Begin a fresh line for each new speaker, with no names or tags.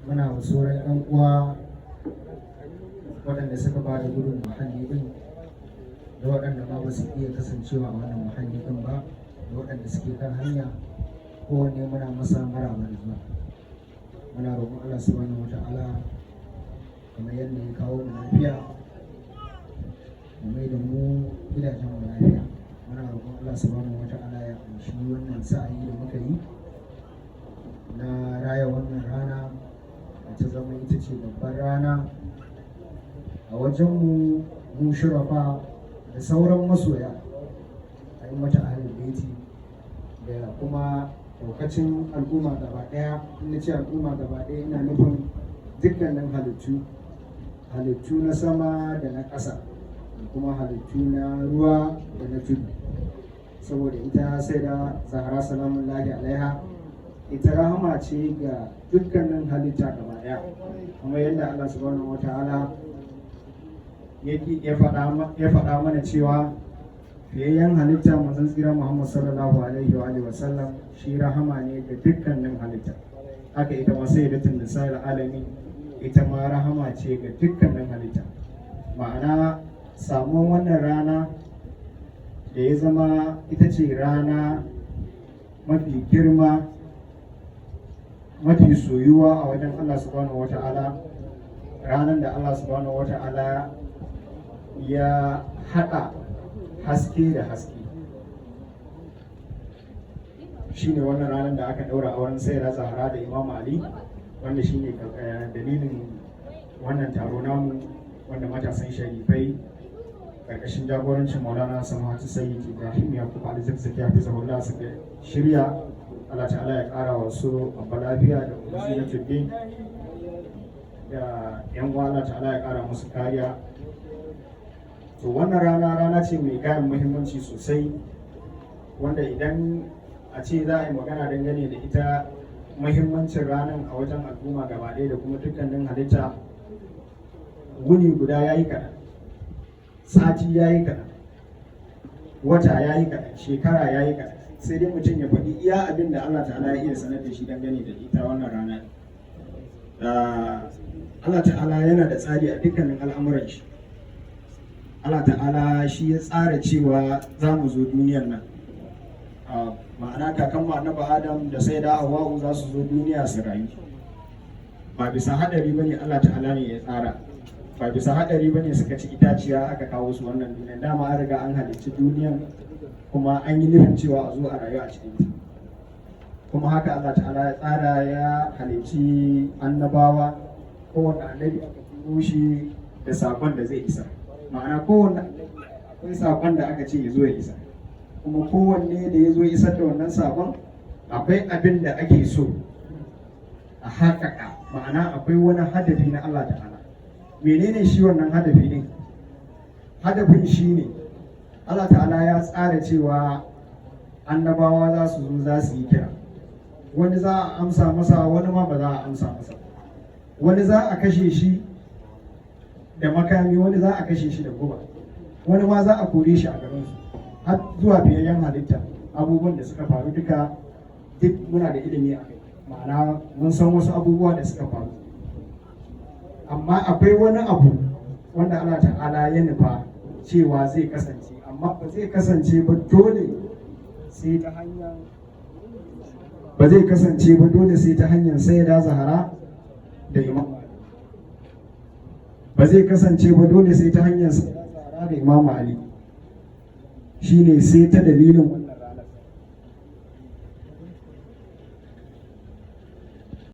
muna wa sauran 'yan uwa waɗanda suka ba da gudun muhalli din da waɗanda ma ba su iya kasancewa a wannan muhalli din ba da waɗanda suke kan hanya, kowanne muna masa maraba da zuwa. Muna roƙon Allah subhanahu wata'ala kamar yadda ya kawo mu lafiya mu mai da mu gidajen mu lafiya. Muna roƙon Allah subhanahu wata'ala ya amshi wannan sa'ayi da muka yi na raya wannan rana da ta zama ita ce babbar rana a wajenmu mu shurafa da sauran masoya a yi mata ahalin baiti da kuma daukacin al'umma gaba daya. In ce al'umma gaba daya ina nufin dukkanin halittu na sama da na ƙasa da kuma halittu na ruwa da na tudu, saboda ita sai da Zahra salamun lahi alaiha ita rahama ce ga dukkanin halitta gaba daya, kuma yadda Allah subhanahu wataala ya faɗa mana cewa fiyayyen halitta manzon tsira Muhammad sallallahu alaihi wa sallam shi rahama ne ga dukkanin halitta. Haka ita ma sayyidatun nisa'il alamin ita ma rahama ce ga dukkanin halitta. Ma'ana samuwan wannan rana da ya zama ita ce rana mafi girma mafi soyuwa a wajen Allah subhanahu wata'ala, ranar da Allah subhanahu wata'ala ya haɗa haske da haske, shine wannan ranar da aka ɗaura auren Sayyida Zahra da Imam Ali, wanda shine dalilin wannan taro namu, wanda matasan sharifai ƙarƙashin jagorancin Maulana Sama'atu Sayyid Ibrahim Yakub Ali Zakzaki hafizahullah suka shirya. Allah ta'ala ya ƙara wa su abba lafiya da kuma na tuddin da yan uwa, Allah ta'ala ya ƙara musu kariya. To wannan rana ce mai kayan muhimmanci sosai, wanda idan a ce za a yi magana dangane da ita muhimmancin ranar a wajen al'umma gaba ɗaya da kuma dukkanin halitta, wuni guda ya yi kaɗan, sati ya yi kaɗan, wata ya yi kaɗan, shekara ya yi kaɗan, sai dai mutum ya faɗi iya abin da Allah ta'ala ya iya sanar da shi dangane da ita wannan rana. Allah ta'ala yana da tsari a dukkanin al'amuran shi. Allah ta'ala shi ya tsara cewa za mu zo duniyar nan, ma'ana kakan annabi Adam da sai da Hawwa'u za su zo duniya su rayu. Ba bisa haɗari bane, Allah ta'ala ne ya tsara. Ba bisa haɗari bane suka ci itaciya aka kawo su wannan duniya. Dama an riga an halicci duniyan, kuma an yi nufin cewa a zo a rayu a cikin ta. Kuma haka Allah ta'ala ya tsara, ya halicci annabawa, kowane annabi aka turo shi da sakon da zai isa. Ma'ana kowanne akwai sakon da aka ce ya zo ya isa, kuma kowanne da ya zo isar da wannan sakon akwai abin da ake so a haƙaƙa. Ma'ana akwai wani hadafi na Allah ta'ala. Menene shi wannan hadafi din? Hadafin shi ne Allah ta'ala ya tsara cewa annabawa za su zo za su yi kira, wani za a amsa masa, wani ma ba za a amsa masa, wani za a kashe shi da makami, wani za a kashe shi da guba, wani ma za a kore shi a garinsu, har zuwa fiyayyen halitta. Abubuwan da suka faru duka duk muna da ilimi a kai, ma'ana mun san wasu abubuwa da suka faru. Amma akwai wani abu wanda Allah ta'ala ya nufa cewa zai kasance, amma ba zai kasance ba dole sai ta hanyar Sayyida Zahra da Imam Ali. Ba zai kasance ba dole sai ta hanyar Sayyida Zahra da Imam Ali. Shine sai ta dalilin